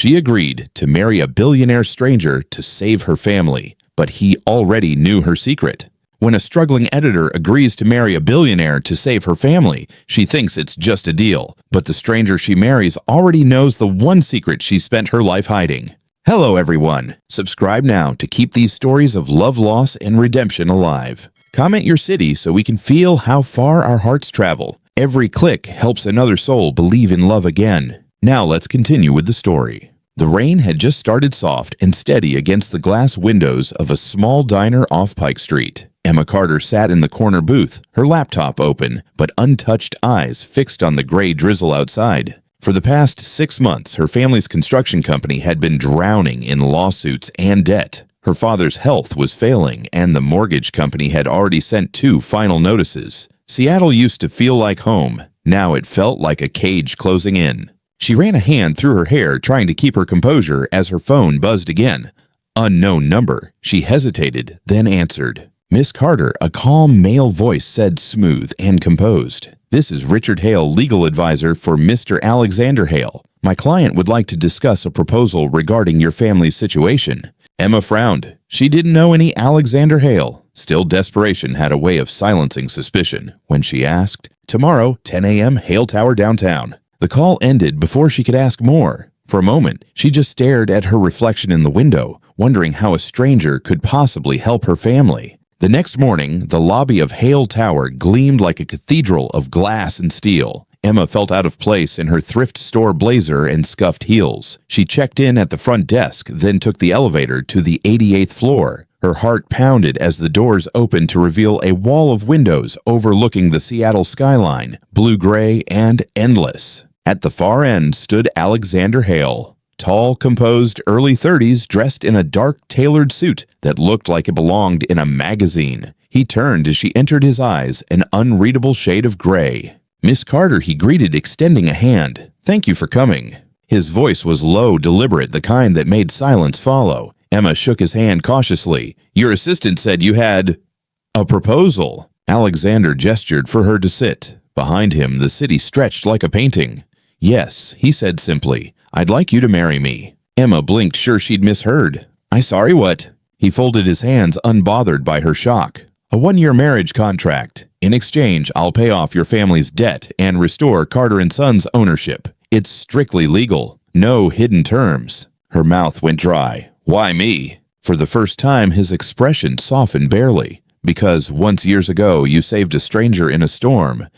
She agreed to marry a billionaire stranger to save her family, but he already knew her secret. When a struggling editor agrees to marry a billionaire to save her family, she thinks it's just a deal, but the stranger she marries already knows the one secret she spent her life hiding. Hello everyone! Subscribe now to keep these stories of love loss and redemption alive. Comment your city so we can feel how far our hearts travel. Every click helps another soul believe in love again. Now let's continue with the story. The rain had just started soft and steady against the glass windows of a small diner off Pike Street. Emma Carter sat in the corner booth, her laptop open, but untouched eyes fixed on the gray drizzle outside. For the past 6 months, her family's construction company had been drowning in lawsuits and debt. Her father's health was failing, and the mortgage company had already sent 2 final notices. Seattle used to feel like home. Now it felt like a cage closing in. She ran a hand through her hair, trying to keep her composure as her phone buzzed again. Unknown number. She hesitated, then answered. Miss Carter, a calm male voice said, smooth and composed. This is Richard Hale, legal advisor for Mr. Alexander Hale. My client would like to discuss a proposal regarding your family's situation. Emma frowned. She didn't know any Alexander Hale. Still, desperation had a way of silencing suspicion when she asked, Tomorrow, 10 a.m., Hale Tower downtown. The call ended before she could ask more. For a moment, she just stared at her reflection in the window, wondering how a stranger could possibly help her family. The next morning, the lobby of Hale Tower gleamed like a cathedral of glass and steel. Emma felt out of place in her thrift store blazer and scuffed heels. She checked in at the front desk, then took the elevator to the 88th floor. Her heart pounded as the doors opened to reveal a wall of windows overlooking the Seattle skyline, blue-gray and endless. At the far end stood Alexander Hale. Tall, composed, early 30s, dressed in a dark, tailored suit that looked like it belonged in a magazine. He turned as she entered his eyes, an unreadable shade of gray. Miss Carter, he greeted, extending a hand. Thank you for coming. His voice was low, deliberate, the kind that made silence follow. Emma shook his hand cautiously. Your assistant said you had a proposal. Alexander gestured for her to sit. Behind him, the city stretched like a painting. Yes, he said simply. I'd like you to marry me. Emma blinked, sure she'd misheard. Sorry, what? He folded his hands, unbothered by her shock. A 1-year marriage contract. In exchange, I'll pay off your family's debt and restore Carter & Sons ownership. It's strictly legal. No hidden terms. Her mouth went dry. Why me? For the first time, his expression softened barely. Because once years ago, you saved a stranger in a storm.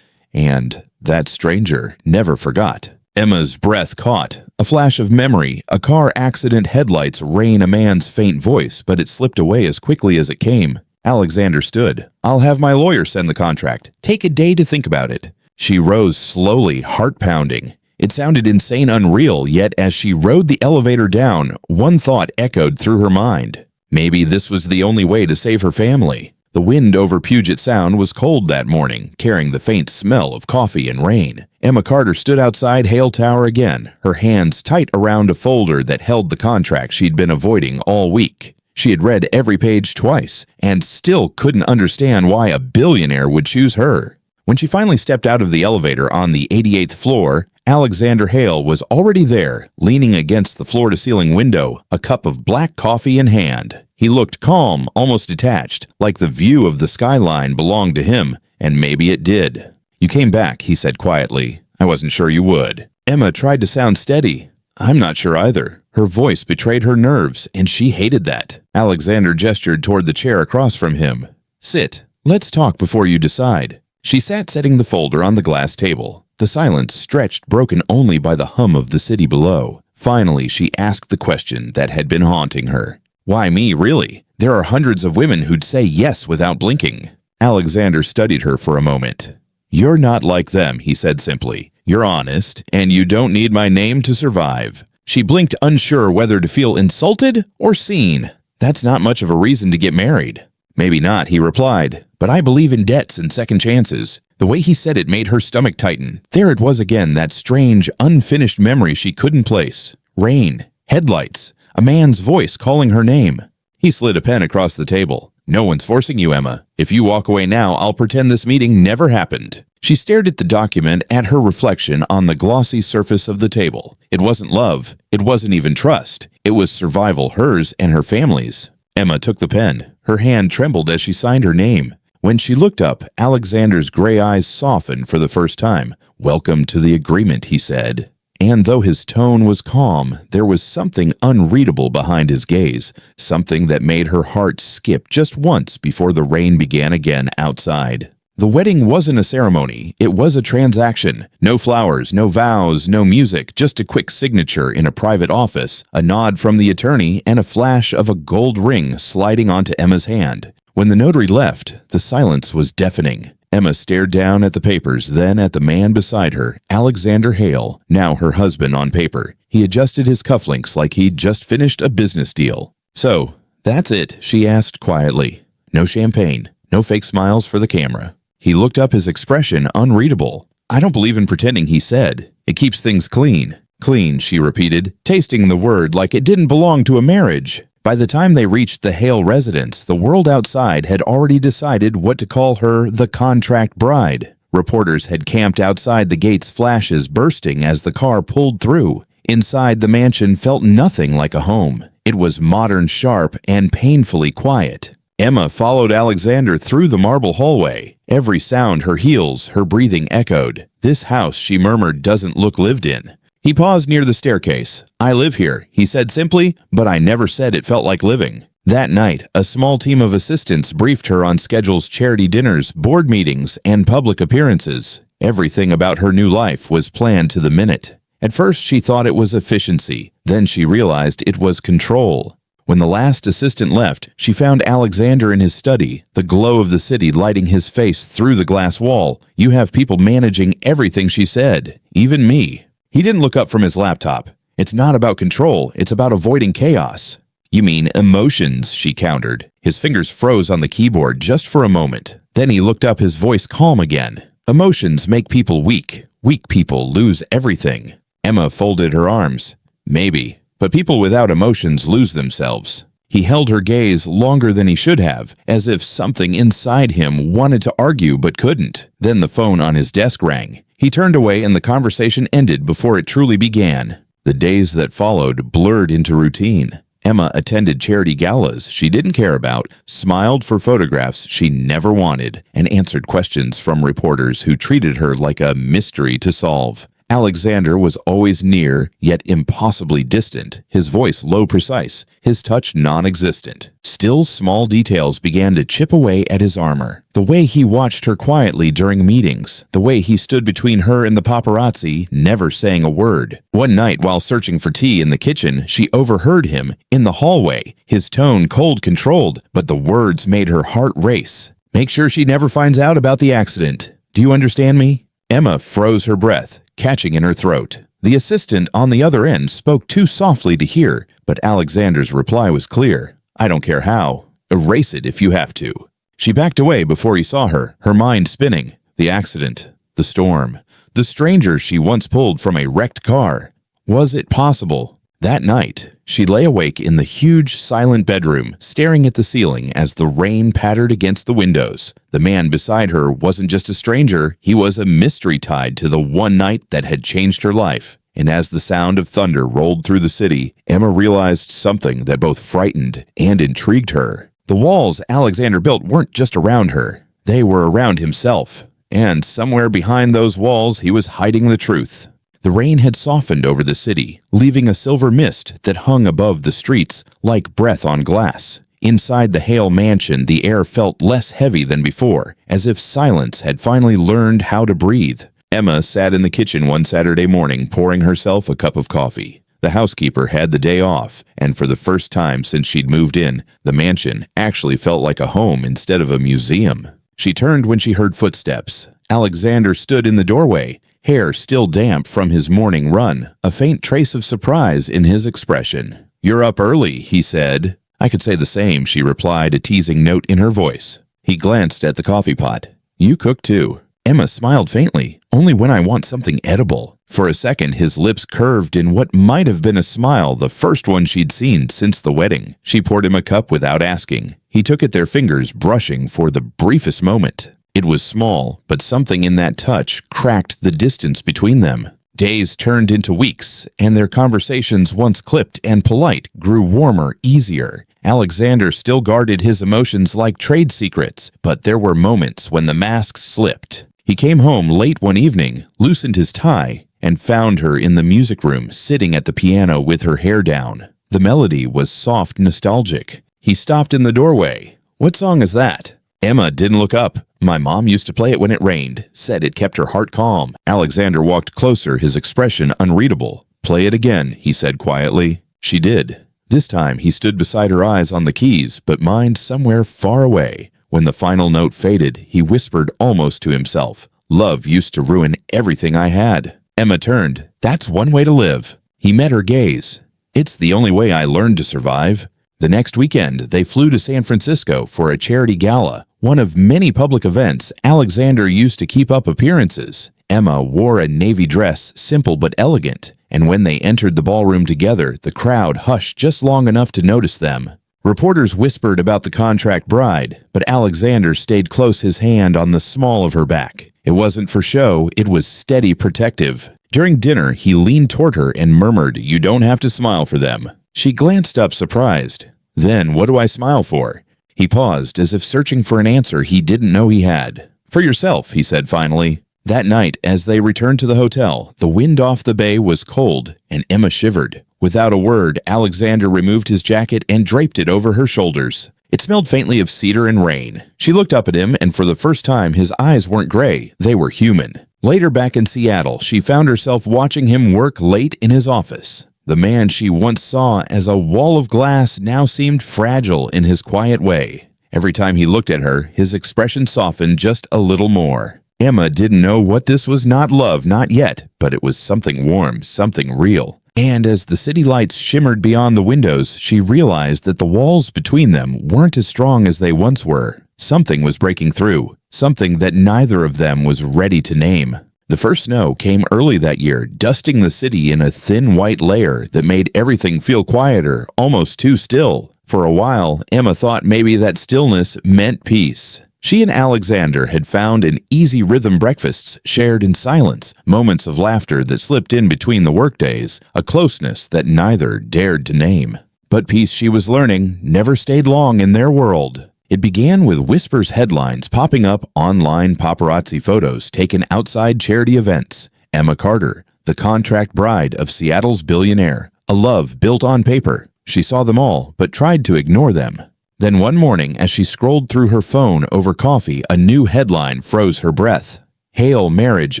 And that stranger never forgot. Emma's breath caught. A flash of memory, a car accident headlights rang a man's faint voice, but it slipped away as quickly as it came. Alexander stood. I'll have my lawyer send the contract. Take a day to think about it. She rose slowly, heart pounding. It sounded insane, unreal, yet as she rode the elevator down, one thought echoed through her mind. Maybe this was the only way to save her family. The wind over Puget Sound was cold that morning, carrying the faint smell of coffee and rain. Emma Carter stood outside Hale Tower again, her hands tight around a folder that held the contract she'd been avoiding all week. She had read every page twice, and still couldn't understand why a billionaire would choose her. When she finally stepped out of the elevator on the 88th floor, Alexander Hale was already there, leaning against the floor-to-ceiling window, a cup of black coffee in hand. He looked calm, almost detached, like the view of the skyline belonged to him, and maybe it did. You came back, he said quietly. I wasn't sure you would. Emma tried to sound steady. I'm not sure either. Her voice betrayed her nerves, and she hated that. Alexander gestured toward the chair across from him. Sit. Let's talk before you decide. She sat setting the folder on the glass table. The silence stretched, broken only by the hum of the city below. Finally, she asked the question that had been haunting her. Why me, really? There are hundreds of women who'd say yes without blinking. Alexander studied her for a moment. You're not like them, he said simply. You're honest, and you don't need my name to survive. She blinked, unsure whether to feel insulted or seen. That's not much of a reason to get married. Maybe not, he replied, but I believe in debts and second chances. The way he said it made her stomach tighten. There it was again, that strange, unfinished memory she couldn't place. Rain, headlights, a man's voice calling her name. He slid a pen across the table. No one's forcing you, Emma. If you walk away now, I'll pretend this meeting never happened. She stared at the document, at her reflection on the glossy surface of the table. It wasn't love. It wasn't even trust. It was survival, hers and her family's. Emma took the pen. Her hand trembled as she signed her name. When she looked up, Alexander's gray eyes softened for the first time. "Welcome to the agreement," he said. And though his tone was calm, there was something unreadable behind his gaze, something that made her heart skip just once before the rain began again outside. The wedding wasn't a ceremony, it was a transaction. No flowers, no vows, no music, just a quick signature in a private office, a nod from the attorney, and a flash of a gold ring sliding onto Emma's hand. When the notary left, the silence was deafening. Emma stared down at the papers, then at the man beside her, Alexander Hale, now her husband on paper. He adjusted his cufflinks like he'd just finished a business deal. "So, that's it," she asked quietly. No champagne, no fake smiles for the camera. He looked up, his expression unreadable. "I don't believe in pretending," he said. "It keeps things clean." "Clean," she repeated, tasting the word like it didn't belong to a marriage. By the time they reached the Hale residence, the world outside had already decided what to call her the contract bride. Reporters had camped outside the gate's flashes bursting as the car pulled through. Inside, the mansion felt nothing like a home. It was modern, sharp, and painfully quiet. Emma followed Alexander through the marble hallway. Every sound, her heels, her breathing echoed. "This house," she murmured, "doesn't look lived in." He paused near the staircase. "I live here," he said simply, "but I never said it felt like living." That night, a small team of assistants briefed her on schedules, charity dinners, board meetings, and public appearances. Everything about her new life was planned to the minute. At first, she thought it was efficiency. Then she realized it was control. When the last assistant left, she found Alexander in his study, the glow of the city lighting his face through the glass wall. "You have people managing everything," she said, "even me." He didn't look up from his laptop. "It's not about control, it's about avoiding chaos." "You mean emotions," she countered. His fingers froze on the keyboard just for a moment. Then he looked up, his voice calm again. "Emotions make people weak. Weak people lose everything." Emma folded her arms. "Maybe. But people without emotions lose themselves." He held her gaze longer than he should have, as if something inside him wanted to argue but couldn't. Then the phone on his desk rang. He turned away and the conversation ended before it truly began. The days that followed blurred into routine. Emma attended charity galas she didn't care about, smiled for photographs she never wanted, and answered questions from reporters who treated her like a mystery to solve. Alexander was always near, yet impossibly distant, his voice low precise, his touch non-existent. Still, small details began to chip away at his armor. The way he watched her quietly during meetings, the way he stood between her and the paparazzi, never saying a word. One night, while searching for tea in the kitchen, she overheard him in the hallway, his tone cold, controlled, but the words made her heart race. "Make sure she never finds out about the accident. Do you understand me?" Emma froze her breath, catching in her throat. The assistant on the other end spoke too softly to hear, but Alexander's reply was clear. "I don't care how. Erase it if you have to." She backed away before he saw her, her mind spinning. The accident, the storm, the stranger she once pulled from a wrecked car. Was it possible? That night, she lay awake in the huge, silent bedroom, staring at the ceiling as the rain pattered against the windows. The man beside her wasn't just a stranger, he was a mystery tied to the one night that had changed her life. And as the sound of thunder rolled through the city, Emma realized something that both frightened and intrigued her. The walls Alexander built weren't just around her, they were around himself. And somewhere behind those walls, he was hiding the truth. The rain had softened over the city, leaving a silver mist that hung above the streets like breath on glass. Inside the Hale mansion, the air felt less heavy than before, as if silence had finally learned how to breathe. Emma sat in the kitchen one Saturday morning, pouring herself a cup of coffee. The housekeeper had the day off, and for the first time since she'd moved in, the mansion actually felt like a home instead of a museum. She turned when she heard footsteps. Alexander stood in the doorway, hair still damp from his morning run, a faint trace of surprise in his expression. "You're up early," he said. "I could say the same," she replied, a teasing note in her voice. He glanced at the coffee pot. "You cook too." Emma smiled faintly. "Only when I want something edible." For a second, his lips curved in what might have been a smile, the first one she'd seen since the wedding. She poured him a cup without asking. He took at their fingers, brushing for the briefest moment. It was small, but something in that touch cracked the distance between them. Days turned into weeks, and their conversations, once clipped and polite, grew warmer, easier. Alexander still guarded his emotions like trade secrets, but there were moments when the mask slipped. He came home late one evening, loosened his tie, and found her in the music room, sitting at the piano with her hair down. The melody was soft, nostalgic. He stopped in the doorway. "What song is that?" Emma didn't look up. "My mom used to play it when it rained. Said it kept her heart calm." Alexander walked closer, his expression unreadable. "Play it again," he said quietly. She did. This time he stood beside her, eyes on the keys, but mind somewhere far away. When the final note faded, he whispered almost to himself, "Love used to ruin everything I had." Emma turned. "That's one way to live." He met her gaze. "It's the only way I learned to survive." The next weekend, they flew to San Francisco for a charity gala, one of many public events Alexander used to keep up appearances. Emma wore a navy dress, simple but elegant, and when they entered the ballroom together, the crowd hushed just long enough to notice them. Reporters whispered about the contract bride, but Alexander stayed close, his hand on the small of her back. It wasn't for show, it was steady, protective. During dinner, he leaned toward her and murmured, "You don't have to smile for them." She glanced up, surprised. "Then what do I smile for?" He paused, as if searching for an answer he didn't know he had. "For yourself," he said finally. That night, as they returned to the hotel, the wind off the bay was cold, and Emma shivered. Without a word, Alexander removed his jacket and draped it over her shoulders. It smelled faintly of cedar and rain. She looked up at him, and for the first time, his eyes weren't gray. They were human. Later, back in Seattle, she found herself watching him work late in his office. The man she once saw as a wall of glass now seemed fragile in his quiet way. Every time he looked at her, his expression softened just a little more. Emma didn't know what this was. Not love, not yet, but it was something warm, something real. And as the city lights shimmered beyond the windows, she realized that the walls between them weren't as strong as they once were. Something was breaking through, something that neither of them was ready to name. The first snow came early that year, dusting the city in a thin white layer that made everything feel quieter, almost too still. For a while, Emma thought maybe that stillness meant peace. She and Alexander had found an easy rhythm, breakfasts shared in silence, moments of laughter that slipped in between the workdays, a closeness that neither dared to name. But peace, she was learning, never stayed long in their world. It began with whispers, headlines popping up, online paparazzi photos taken outside charity events. Emma Carter, the contract bride of Seattle's billionaire. A love built on paper. She saw them all, but tried to ignore them. Then one morning, as she scrolled through her phone over coffee, a new headline froze her breath. Hale marriage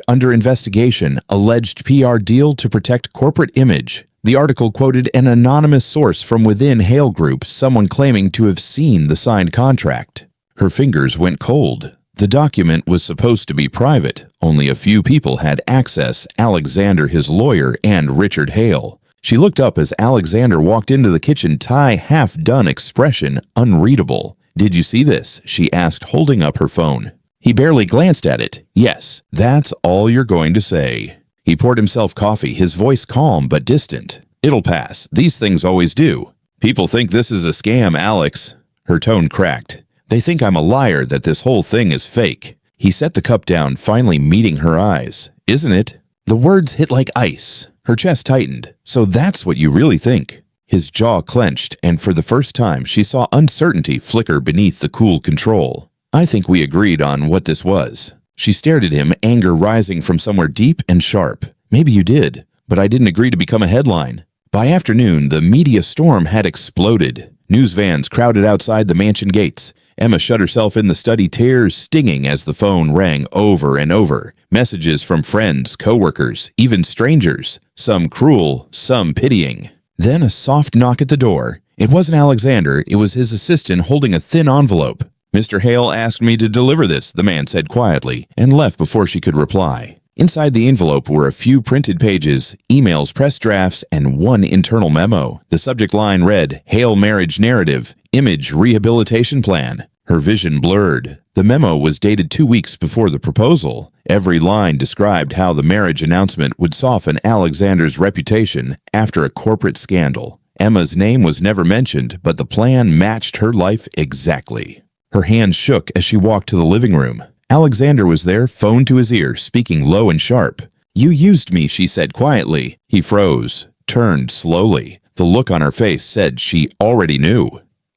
under investigation, alleged PR deal to protect corporate image. The article quoted an anonymous source from within Hale Group, someone claiming to have seen the signed contract. Her fingers went cold. The document was supposed to be private. Only a few people had access: Alexander, his lawyer, and Richard Hale. She looked up as Alexander walked into the kitchen, tie half-done, expression unreadable. "Did you see this?" she asked, holding up her phone. He barely glanced at it. "Yes, that's all you're going to say." He poured himself coffee, his voice calm but distant. "It'll pass. These things always do. People think this is a scam, Alex." Her tone cracked. "They think I'm a liar, that this whole thing is fake." He set the cup down, finally meeting her eyes. "Isn't it?" The words hit like ice. Her chest tightened. "So that's what you really think." His jaw clenched, and for the first time she saw uncertainty flicker beneath the cool control. "I think we agreed on what this was." She stared at him, anger rising from somewhere deep and sharp. "Maybe you did, but I didn't agree to become a headline." By afternoon, the media storm had exploded. News vans crowded outside the mansion gates. Emma shut herself in the study, tears stinging as the phone rang over and over. Messages from friends, coworkers, even strangers, some cruel, some pitying. Then a soft knock at the door. It wasn't Alexander, it was his assistant holding a thin envelope. "Mr. Hale asked me to deliver this," the man said quietly, and left before she could reply. Inside the envelope were a few printed pages, emails, press drafts, and one internal memo. The subject line read, "Hale Marriage Narrative, Image Rehabilitation Plan." Her vision blurred. The memo was dated 2 weeks before the proposal. Every line described how the marriage announcement would soften Alexander's reputation after a corporate scandal. Emma's name was never mentioned, but the plan matched her life exactly. Her hands shook as she walked to the living room. Alexander was there, phone to his ear, speaking low and sharp. "You used me," she said quietly. He froze, turned slowly. The look on her face said she already knew.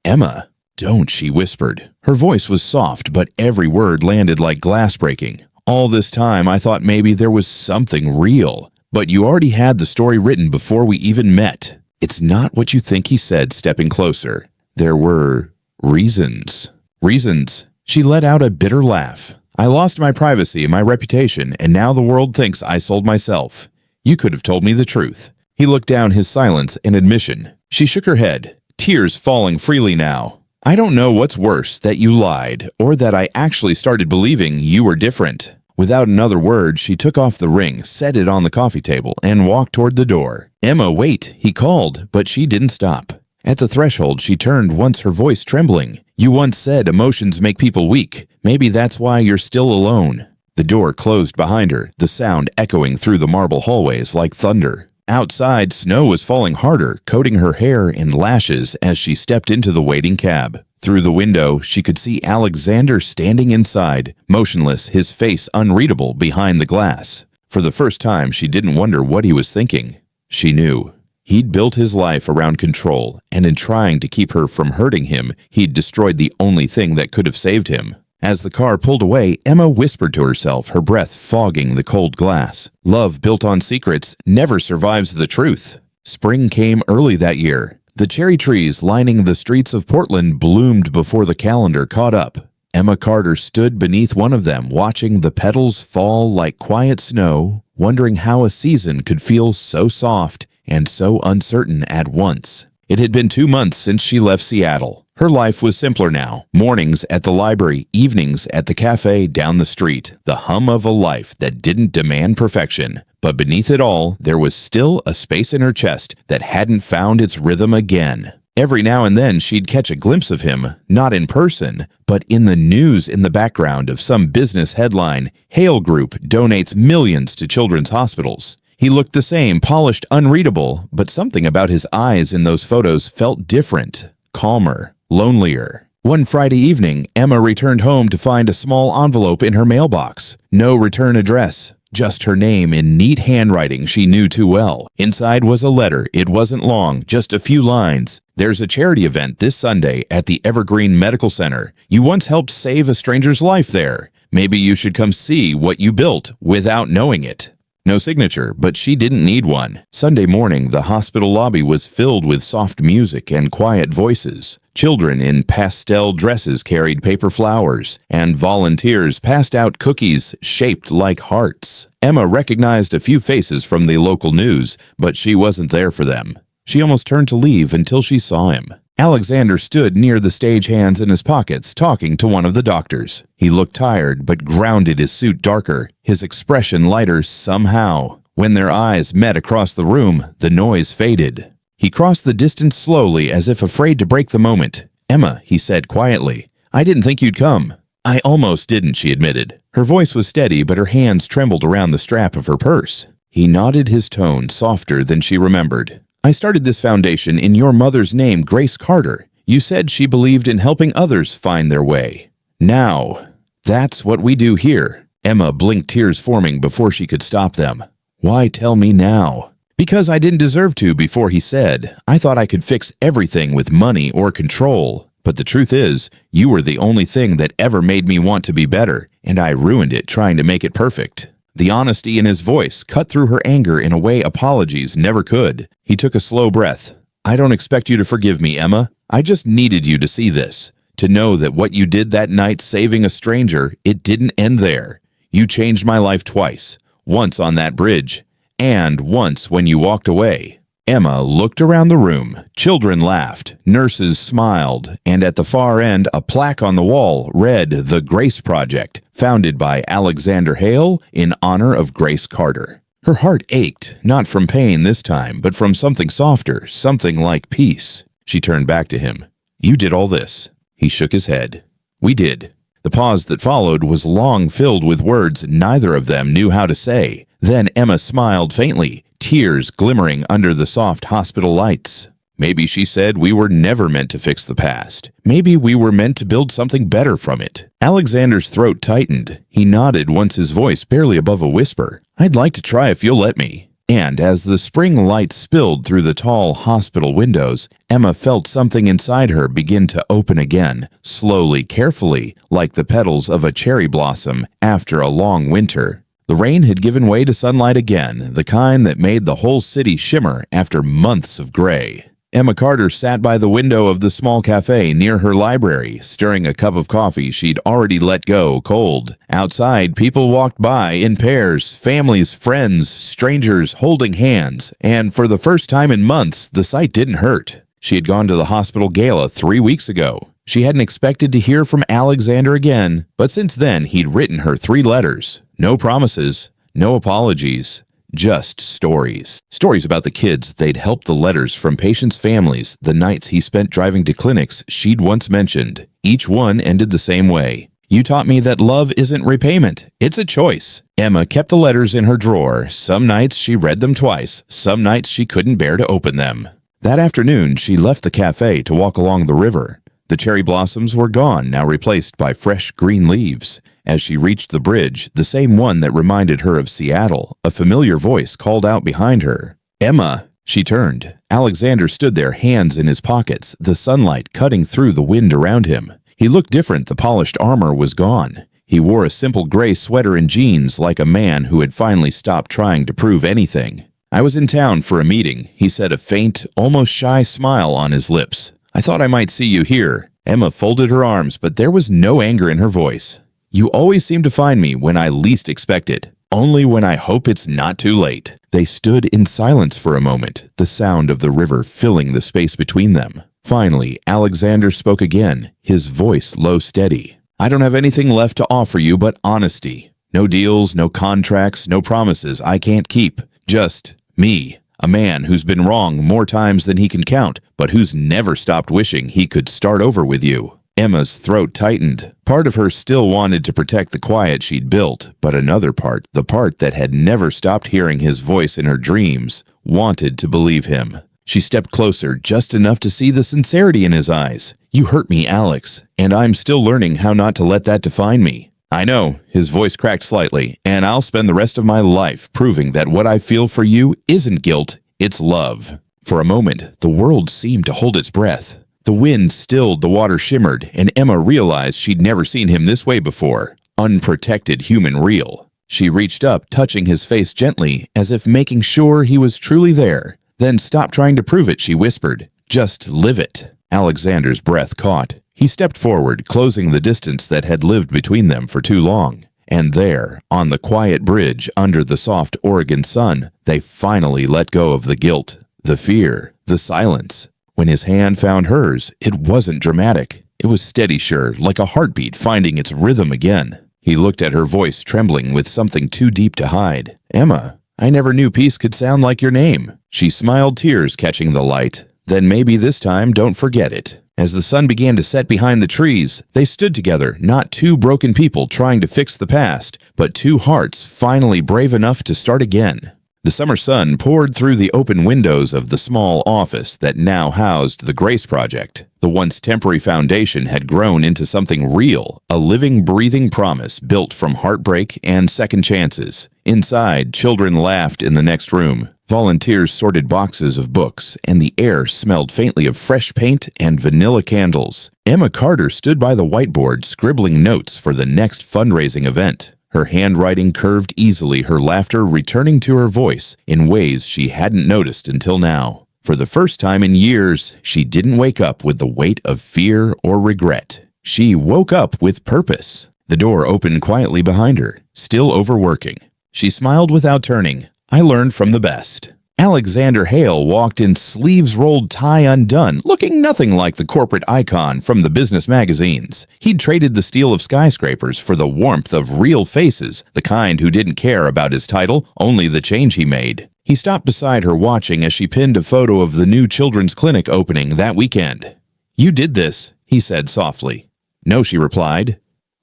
"Emma, don't," she whispered. Her voice was soft, but every word landed like glass breaking. "All this time I thought maybe there was something real. But you already had the story written before we even met." "It's not what you think," he said, stepping closer. "There were reasons." "Reasons?" She let out a bitter laugh. "I lost my privacy and my reputation, and now the world thinks I sold myself. You could have told me the truth." He looked down his silence and admission. She shook her head, tears falling freely now. "I don't know what's worse, that you lied, or that I actually started believing you were different." Without another word, she took off the ring, set it on the coffee table, and walked toward the door. "Emma, wait," he called, but she didn't stop. At the threshold, she turned, once her voice trembling. "You once said emotions make people weak. Maybe that's why you're still alone." The door closed behind her, the sound echoing through the marble hallways like thunder. Outside, snow was falling harder, coating her hair in lashes as she stepped into the waiting cab. Through the window, she could see Alexander standing inside, motionless, his face unreadable behind the glass. For the first time, she didn't wonder what he was thinking. She knew. He'd built his life around control, and in trying to keep her from hurting him, he'd destroyed the only thing that could have saved him. As the car pulled away, Emma whispered to herself, her breath fogging the cold glass. Love built on secrets never survives the truth. Spring came early that year. The cherry trees lining the streets of Portland bloomed before the calendar caught up. Emma Carter stood beneath one of them, watching the petals fall like quiet snow, wondering how a season could feel so soft and so uncertain at once. It had been 2 months since she left Seattle. Her life was simpler now. Mornings at the library, evenings at the cafe down the street. The hum of a life that didn't demand perfection. But beneath it all, there was still a space in her chest that hadn't found its rhythm again. Every now and then she'd catch a glimpse of him, not in person, but in the news in the background of some business headline. Hale Group donates millions to children's hospitals. He looked the same, polished, unreadable, but something about his eyes in those photos felt different, calmer, lonelier. One Friday evening, Emma returned home to find a small envelope in her mailbox. No return address, just her name in neat handwriting she knew too well. Inside was a letter. It wasn't long, just a few lines. "There's a charity event this Sunday at the Evergreen Medical Center. You once helped save a stranger's life there. Maybe you should come see what you built without knowing it." No signature, but she didn't need one. Sunday morning, the hospital lobby was filled with soft music and quiet voices. Children in pastel dresses carried paper flowers, and volunteers passed out cookies shaped like hearts. Emma recognized a few faces from the local news, but she wasn't there for them. She almost turned to leave until she saw him. Alexander stood near the stage, hands in his pockets, talking to one of the doctors. He looked tired, but grounded, his suit darker, his expression lighter somehow. When their eyes met across the room, the noise faded. He crossed the distance slowly, as if afraid to break the moment. "Emma," he said quietly, "I didn't think you'd come." "I almost didn't," she admitted. Her voice was steady, but her hands trembled around the strap of her purse. He nodded, his tone softer than she remembered. "I started this foundation in your mother's name, Grace Carter. You said she believed in helping others find their way. Now, that's what we do here." Emma blinked, tears forming before she could stop them. "Why tell me now?" "Because I didn't deserve to," before he said. "I thought I could fix everything with money or control. But the truth is, you were the only thing that ever made me want to be better, and I ruined it trying to make it perfect." The honesty in his voice cut through her anger in a way apologies never could. He took a slow breath. "I don't expect you to forgive me, Emma. I just needed you to see this, to know that what you did that night saving a stranger, it didn't end there. You changed my life twice, once on that bridge, and once when you walked away." Emma looked around the room. Children laughed, nurses smiled, and at the far end, a plaque on the wall read "The Grace Project, founded by Alexander Hale in honor of Grace Carter." Her heart ached, not from pain this time, but from something softer, something like peace. She turned back to him. "You did all this." He shook his head. "We did." The pause that followed was long, filled with words neither of them knew how to say. Then Emma smiled faintly, tears glimmering under the soft hospital lights. Maybe she said we were never meant to fix the past. Maybe we were meant to build something better from it. Alexander's throat tightened. He nodded once his voice barely above a whisper. I'd like to try if you'll let me. And as the spring light spilled through the tall hospital windows, Emma felt something inside her begin to open again, slowly, carefully, like the petals of a cherry blossom after a long winter. The rain had given way to sunlight again, the kind that made the whole city shimmer after months of gray. Emma Carter sat by the window of the small cafe near her library, stirring a cup of coffee she'd already let go cold. Outside, people walked by in pairs, families, friends, strangers holding hands, and for the first time in months, the sight didn't hurt. She had gone to the hospital gala 3 weeks ago. She hadn't expected to hear from Alexander again, but since then he'd written her 3 letters. No promises, no apologies. Just stories. Stories about the kids they'd helped, the letters from patients' families, the nights he spent driving to clinics she'd once mentioned. Each one ended the same way. You taught me that love isn't repayment. It's a choice. Emma kept the letters in her drawer. Some nights she read them twice. Some nights she couldn't bear to open them. That afternoon, she left the cafe to walk along the river. The cherry blossoms were gone, now replaced by fresh green leaves. As she reached the bridge, the same one that reminded her of Seattle, a familiar voice called out behind her. Emma! She turned. Alexander stood there, hands in his pockets, the sunlight cutting through the wind around him. He looked different. The polished armor was gone. He wore a simple gray sweater and jeans, like a man who had finally stopped trying to prove anything. I was in town for a meeting, he said, a faint, almost shy smile on his lips. I thought I might see you here. Emma folded her arms, but there was no anger in her voice. You always seem to find me when I least expect it. Only when I hope it's not too late. They stood in silence for a moment, the sound of the river filling the space between them. Finally, Alexander spoke again, his voice low, steady. I don't have anything left to offer you but honesty. No deals, no contracts, no promises I can't keep. Just me, a man who's been wrong more times than he can count, but who's never stopped wishing he could start over with you. Emma's throat tightened. Part of her still wanted to protect the quiet she'd built, but another part, the part that had never stopped hearing his voice in her dreams, wanted to believe him. She stepped closer, just enough to see the sincerity in his eyes. You hurt me, Alex, and I'm still learning how not to let that define me. I know, his voice cracked slightly, and I'll spend the rest of my life proving that what I feel for you isn't guilt, it's love. For a moment, the world seemed to hold its breath. The wind stilled, the water shimmered, and Emma realized she'd never seen him this way before. Unprotected, human, real. She reached up, touching his face gently, as if making sure he was truly there. Then stop trying to prove it, she whispered. Just live it. Alexander's breath caught. He stepped forward, closing the distance that had lived between them for too long. And there, on the quiet bridge under the soft Oregon sun, they finally let go of the guilt, the fear, the silence. When his hand found hers, it wasn't dramatic. It was steady, sure, like a heartbeat finding its rhythm again. He looked at her, voice trembling with something too deep to hide. Emma, I never knew peace could sound like your name. She smiled, tears catching the light. Then maybe this time don't forget it. As the sun began to set behind the trees, they stood together, not 2 broken people trying to fix the past, but 2 hearts finally brave enough to start again. The summer sun poured through the open windows of the small office that now housed the Grace Project. The once temporary foundation had grown into something real, a living, breathing promise built from heartbreak and second chances. Inside, children laughed in the next room. Volunteers sorted boxes of books, and the air smelled faintly of fresh paint and vanilla candles. Emma Carter stood by the whiteboard, scribbling notes for the next fundraising event. Her handwriting curved easily, her laughter returning to her voice in ways she hadn't noticed until now. For the first time in years, she didn't wake up with the weight of fear or regret. She woke up with purpose. The door opened quietly behind her, still overworking. She smiled without turning. I learned from the best. Alexander Hale walked in sleeves rolled, tie undone, looking nothing like the corporate icon from the business magazines. He'd traded the steel of skyscrapers for the warmth of real faces, the kind who didn't care about his title, only the change he made. He stopped beside her, watching as she pinned a photo of the new children's clinic opening that weekend. You did this, he said softly. No, she replied.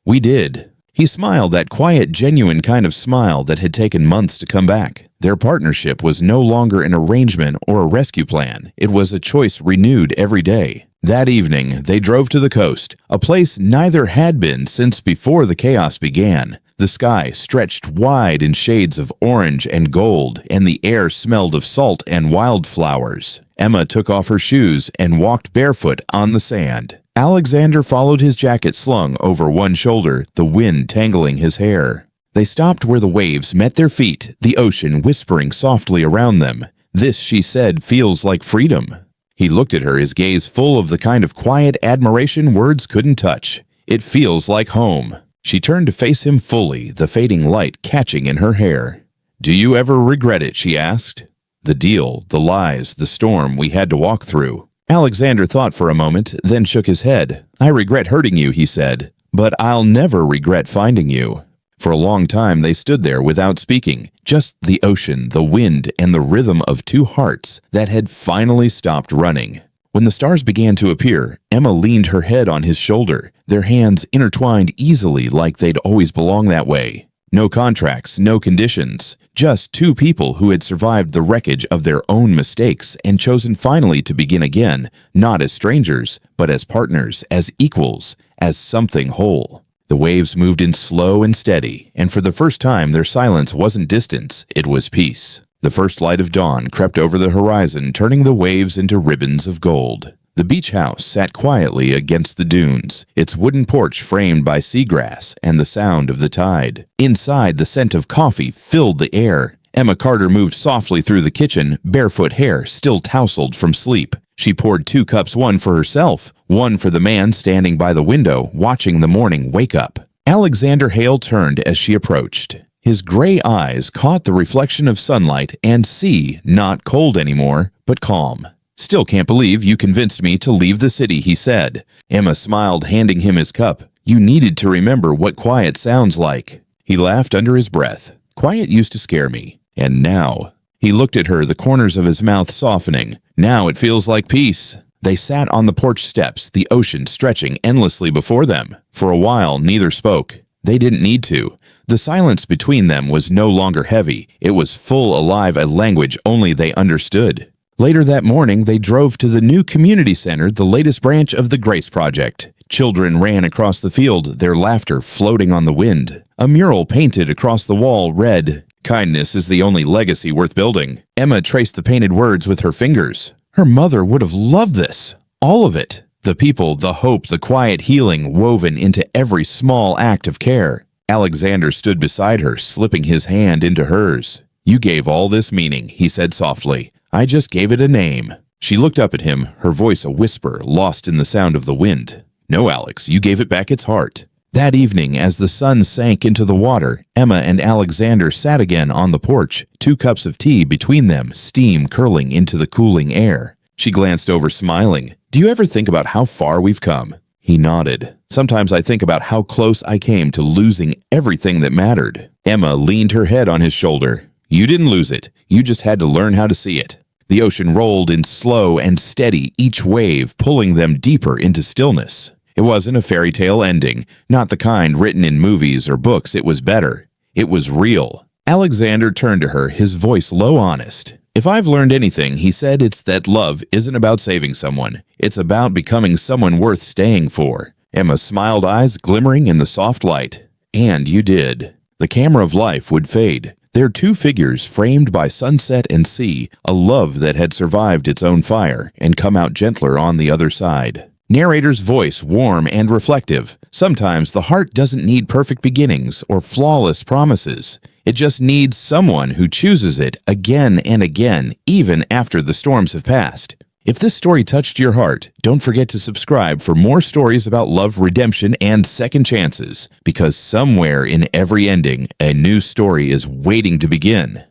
We did. He smiled, that quiet, genuine kind of smile that had taken months to come back. Their partnership was no longer an arrangement or a rescue plan. It was a choice renewed every day. That evening, they drove to the coast, a place neither had been since before the chaos began. The sky stretched wide in shades of orange and gold, and the air smelled of salt and wildflowers. Emma took off her shoes and walked barefoot on the sand. Alexander followed, his jacket slung over one shoulder, the wind tangling his hair. They stopped where the waves met their feet, the ocean whispering softly around them. "This," she said, "feels like freedom." He looked at her, his gaze full of the kind of quiet admiration words couldn't touch. "It feels like home." She turned to face him fully, the fading light catching in her hair. "Do you ever regret it?" she asked. "The deal, the lies, the storm we had to walk through." Alexander thought for a moment, then shook his head. "I regret hurting you," he said, "but I'll never regret finding you." For a long time they stood there without speaking, just the ocean, the wind, and the rhythm of two hearts that had finally stopped running. When the stars began to appear, Emma leaned her head on his shoulder, their hands intertwined easily like they'd always belonged that way. No contracts, no conditions, just two people who had survived the wreckage of their own mistakes and chosen finally to begin again, not as strangers, but as partners, as equals, as something whole. The waves moved in slow and steady, and for the first time their silence wasn't distance, it was peace. The first light of dawn crept over the horizon, turning the waves into ribbons of gold. The beach house sat quietly against the dunes, its wooden porch framed by seagrass and the sound of the tide. Inside, the scent of coffee filled the air. Emma Carter moved softly through the kitchen, barefoot hair still tousled from sleep. She poured 2 cups, one for herself, one for the man standing by the window, watching the morning wake up. Alexander Hale turned as she approached. His gray eyes caught the reflection of sunlight and sea, not cold anymore, but calm. "Still can't believe you convinced me to leave the city," he said. Emma smiled, handing him his cup. "You needed to remember what quiet sounds like." He laughed under his breath. "Quiet used to scare me. And now..." He looked at her, the corners of his mouth softening. "Now it feels like peace." They sat on the porch steps, the ocean stretching endlessly before them. For a while, neither spoke. They didn't need to. The silence between them was no longer heavy. It was full, alive, a language only they understood. Later that morning, they drove to the new community center, the latest branch of the Grace Project. Children ran across the field, their laughter floating on the wind. A mural painted across the wall read, "Kindness is the only legacy worth building." Emma traced the painted words with her fingers. Her mother would have loved this. All of it. The people, the hope, the quiet healing woven into every small act of care. Alexander stood beside her, slipping his hand into hers. "You gave all this meaning," he said softly. "I just gave it a name." She looked up at him, her voice a whisper, lost in the sound of the wind. "No, Alex, you gave it back its heart." That evening, as the sun sank into the water, Emma and Alexander sat again on the porch, 2 cups of tea between them, steam curling into the cooling air. She glanced over, smiling. "Do you ever think about how far we've come?" He nodded. "Sometimes I think about how close I came to losing everything that mattered." Emma leaned her head on his shoulder. "You didn't lose it. You just had to learn how to see it." The ocean rolled in slow and steady, each wave pulling them deeper into stillness. It wasn't a fairy tale ending, not the kind written in movies or books. It was better. It was real. Alexander turned to her, his voice low, honest. "If I've learned anything," he said, "it's that love isn't about saving someone. It's about becoming someone worth staying for." Emma smiled, eyes glimmering in the soft light. "And you did." The camera of life would fade. Their 2 figures framed by sunset and sea, a love that had survived its own fire and come out gentler on the other side. Narrator's voice warm and reflective. Sometimes the heart doesn't need perfect beginnings or flawless promises. It just needs someone who chooses it again and again, even after the storms have passed. If this story touched your heart, don't forget to subscribe for more stories about love, redemption, and second chances, because somewhere in every ending, a new story is waiting to begin.